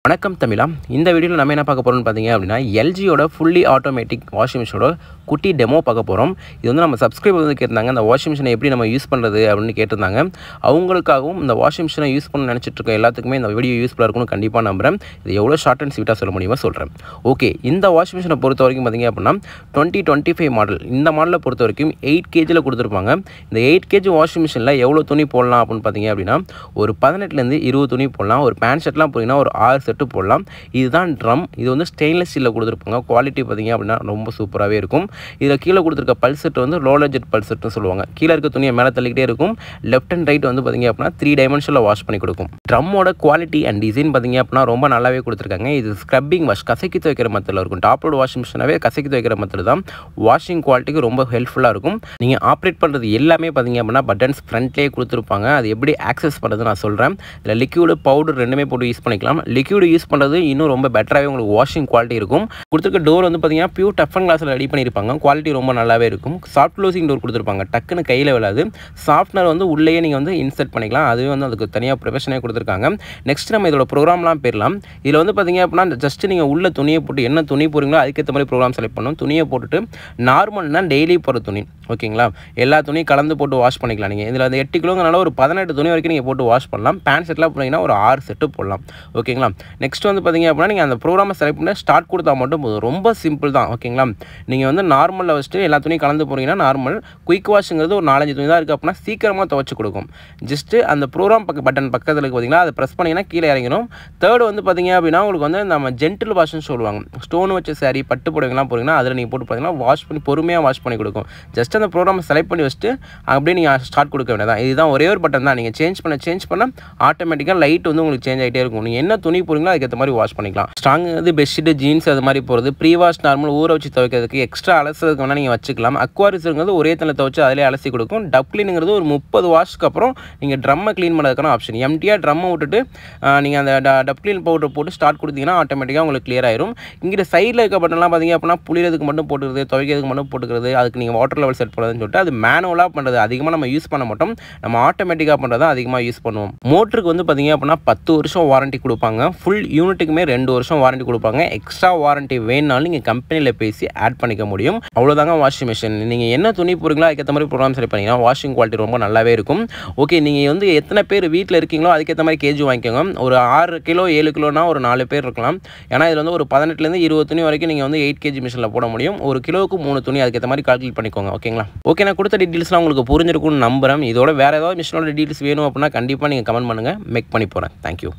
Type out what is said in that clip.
வணக்கம் தமிழா. இந்த வீடியோவில் நம்ம என்ன பார்க்க போகிறோம்னு பார்த்தீங்க அப்படின்னா, எல்ஜியோட ஃபுல்லி ஆட்டோமேட்டிக் வாஷிங் மிஷினோட குட்டி டெமோ பார்க்க போகிறோம். இது வந்து நம்ம சப்ஸ்கிரைபர் வந்து கேட்டிருந்தாங்க, இந்த வாஷிங் மிஷினை எப்படி நம்ம யூஸ் பண்ணுறது அப்படின்னு கேட்டிருந்தாங்க. அவங்களுக்காகவும் இந்த வாஷிங் மிஷினை யூஸ் பண்ண நினச்சிட்டு இருக்க எல்லாத்துக்குமே இந்த வீடியோ யூஸ்ஃபுல்லாக இருக்கும்னு கண்டிப்பாக நம்புகிறேன். இது எவ்வளோ ஷார்ட் அண்ட் ஸ்வீட்டாக சொல்ல முடியுமோ சொல்கிறேன். ஓகே, இந்த வாஷிங் மிஷினை பொறுத்த வரைக்கும் பார்த்தீங்க அப்படின்னா 2025 மாடல். இந்த மாடலை பொறுத்த வரைக்கும் 8 kgல கொடுத்துருப்பாங்க. இந்த 8 kg வாஷிங் மிஷினில் எவ்வளோ துணி போடலாம் அப்படின்னு பார்த்தீங்க அப்படின்னா, ஒரு 18லேருந்து 20 துணி போடலாம். ஒரு பேண்ட் ஷர்ட்லாம் போட்டிங்கன்னா ஒரு 6 செட்டு போடலாம். இதுதான் ட்ரம். இது வந்து ஸ்டெயின்லெஸ் ஸ்டீலில் கொடுத்துருப்பாங்க. குவாலிட்டி பார்த்தீங்க அப்படின்னா ரொம்ப சூப்பராகவே இருக்கும். இதில் கீழே கொடுத்துருக்க பல்செட் வந்து ரோலர் ஜெட் பல்செட்னு சொல்லுவாங்க. கீழே இருக்க துணியை மேலே தள்ளிக்கிட்டே இருக்கும். லெஃப்ட் அண்ட் ரைட் வந்து பார்த்தீங்க அப்படின்னா 3 டைமென்ஷனில் வாஷ் பண்ணி கொடுக்கும். ட்ரம்மோட குவாலிட்டி அண்ட் டிசைன் பார்த்தீங்க அப்படின்னா ரொம்ப நல்லாவே கொடுத்துருக்காங்க. இது ஸ்க்ரப்பிங் வாஷ், கசக்கி துவைக்கிற மெத்தடில் இருக்கும். டாப் லோட் வாஷிங் மிஷினாவே கசக்கி துவைக்கிற மெத்தட் தான். வாஷிங் குவாலிட்டிக்கு ரொம்ப ஹெல்ப்ஃபுல்லாக இருக்கும். நீங்கள் ஆப்ரேட் பண்ணுறது எல்லாமே பார்த்தீங்க அப்படின்னா பட்டன்ஸ் ஃப்ரண்ட்லேயே கொடுத்துருப்பாங்க. அது எப்படி ஆக்சஸ் பண்ணுறது நான் சொல்கிறேன். இதில் லிக்யூடு பவுடர் ரெண்டுமே போட்டு யூஸ் பண்ணிக்கலாம். லிக்யூடு யூஸ் பண்ணுறது இன்னும் ரொம்ப பெட்டராகவே உங்களுக்கு வாஷிங் குவாலிட்டி இருக்கும். கொடுத்துருக்க டோர் வந்து பார்த்தீங்கன்னா பியூர் டஃபன் கிளாஸில் ரெடி பண்ணியிருப்பாங்க. குவாலிட்டி ரொம்ப நல்லாவே இருக்கும். சாஃப்ட் க்ளோசிங் டோர் கொடுத்துருப்பாங்க. டக்குன்னு கையில் விழாது. சாஃப்ட்னர் வந்து உள்ளேயே நீங்கள் வந்து இன்சர்ட் பண்ணிக்கலாம். அதுவே வந்து அதுக்கு தனியாக ப்ரொஃபஷனே கொடுத்துருக்காங்க. நெக்ஸ்ட் நம்ம இதோட ப்ரோக்ராம்லாம் போயிடலாம். இதில் வந்து பார்த்தீங்க அப்படின்னா ஜஸ்ட் நீங்கள் உள்ள துணியை போட்டு என்ன துணி போகிறீங்களோ அதுக்கேற்ற மாதிரி ப்ரோக்ராம் செலக்ட் பண்ணணும். துணியை போட்டுட்டு நார்மல்னா டெய்லி போகிற துணி, ஓகேங்களா, எல்லா துணியும் கலந்து போட்டு வாஷ் பண்ணிக்கலாம். நீங்கள் இதில் அந்த 8 கிலோங்கனால ஒரு 18 துணி வரைக்கும் நீங்கள் போட்டு வாஷ் பண்ணலாம். பேண்ட் செட்லாம் போனீங்கன்னா ஒரு 6 செட்டு போடலாம், ஓகேங்களா. நெக்ஸ்ட் வந்து பார்த்தீங்க அப்படின்னா நீங்கள் அந்த ப்ரோக்ராமை செலக்ட் பண்ணி ஸ்டார்ட் கொடுத்தா மட்டும் போதும். ரொம்ப சிம்பிள் தான், ஓகேங்களா. நீங்கள் வந்து நார்மலில் வச்சுட்டு எல்லா துணியும் கலந்து போகிறீங்கன்னா நார்மல். குயிக் வாஷுங்கிறது ஒரு 4-5 துணி தான் இருக்குது அப்படின்னா சீக்கிரமாக துவைச்சு கொடுக்கும். ஜஸ்ட்டு அந்த ப்ரோக்ராம் பட்டன் பக்கத்தில் இருக்குது பார்த்தீங்கன்னா, அதை ப்ரெஸ் பண்ணிங்கன்னா கீழே இறங்கிடும். தேர்டு வந்து பார்த்தீங்க அப்படின்னா உங்களுக்கு வந்து நம்ம ஜென்டில் வாஷ்னு சொல்லுவாங்க. ஸ்டோன் வச்ச சாரி பட்டு புடவைங்கலாம் போகிறீங்கன்னா அதில் நீங்கள் போட்டு பார்த்தீங்கன்னா வாஷ் பண்ணி பொறுமையாக வாஷ் பண்ணி கொடுக்கும். ஜஸ்ட் அந்த ப்ரோக்ராமை செலக்ட் பண்ணி வச்சுட்டு அப்படியே நீங்கள் ஸ்டார்ட் கொடுக்க வேண்டியதான். இதுதான் ஒரே ஒரு பட்டன் தான். நீங்கள் சேஞ்ச் பண்ண ஆட்டோமேட்டிக்காக லைட் வந்து உங்களுக்கு சேஞ்ச் ஆகிட்டே இருக்கும். நீங்கள் என்ன துணி போகிறீங்களோ அதுக்கேற்ற மாதிரி வாஷ் பண்ணிக்கலாம். ஸ்ட்ராங்கு பெட்ஷீட்டு ஜீன்ஸ் அது மாதிரி போகிறது, ப்ரீ வாஷ் நார்மல் ஊற வச்சு துவைக்கிறதுக்கு எக்ஸ்ட்ரா அலசுறதுக்கு வேணால் நீங்கள் வச்சுக்கலாம். அக்வாரிஸுங்கிறது ஒரே தண்ணி துவைச்சு அதிலே அலசி கொடுக்கும். டப் கிளீனுங்கிறது ஒரு 30 வாஷ்க்கு அப்புறம் நீங்கள் ட்ரம்மை க்ளீன் பண்ணுறதுக்கான ஆப்ஷன். எம்டியாக ட்ரம்மை விட்டுட்டு நீங்கள் அந்த டப் கிளீன் பவுடர் போட்டு ஸ்டார்ட் கொடுத்தீங்கன்னா ஆட்டோமேட்டிக்காக உங்களுக்கு கிளியர் ஆயிரும். இங்கே சைடில் இருக்க பட்டன்லாம் பார்த்தீங்க அப்படின்னா புளியறதுக்கு மட்டும் போட்டுக்கிறது, துவைக்கிறதுக்கு மட்டும் போட்டுக்கிறது, அதுக்கு நீங்கள் வாட்டர் லெவல் செட் பண்ணுறதுன்னு சொல்லிட்டு அது மேனுவலாக பண்ணுறது அதிகமாக நம்ம யூஸ் பண்ண மாட்டோம். நம்ம ஆட்டோமேட்டிக்காக பண்ணுறது தான் அதிகமாக யூஸ் பண்ணுவோம். மோட்டருக்கு வந்து பார்த்தீங்க அப்படின்னா 10 வருஷம் வாரண்டி கொடுப்பாங்க. ஃபுல் யூனிட்டுக்குமே 2 வருஷம் வாரண்டி கொடுப்பாங்க. எக்ஸ்ட்ரா வாரண்டி வேணுனாலும் நீங்கள் கம்பெனியில் பேசி ஆட் பண்ணிக்க முடியும். அவ்வளோதாங்க வாஷிங் மிஷின். நீங்கள் என்ன துணி போகிறீங்களோ அதுக்கேற்ற மாதிரி ப்ரோக்ராம் செலக்ட் பண்ணிங்கன்னா வாஷிங் குவாலிட்டி ரொம்ப நல்லாவே இருக்கும். ஓகே, நீங்கள் வந்து எத்தனை பேர் வீட்டில் இருக்கீங்களோ அதுக்கேற்ற மாதிரி கேஜி வாங்கிக்கோங்க. ஒரு 6 கிலோ 7 கிலோனா ஒரு 4 பேர் இருக்கலாம். ஏன்னா இதில் வந்து ஒரு 18லேருந்து 20 துணி வரைக்கும் நீங்கள் வந்து 8 kg மிஷினில் போட முடியும். ஒரு கிலோவுக்கு 3 துணி, அதுக்கேற்ற மாதிரி கால்குலேட் பண்ணிக்கோங்க, ஓகேங்களா. ஓகே, நான் கொடுத்த டீட்டெயில்ஸ்லாம் உங்களுக்கு புரிஞ்சிருக்கும்னு நம்புகிறேன். இதோட வேறு ஏதாவது மிஷினோட டீட்டெயில்ஸ் வேணும் அப்படின்னா கண்டிப்பாக நீங்கள் கமெண்ட் பண்ணுங்கள், மேக் பண்ணி போகிறேன். தேங்க்யூ.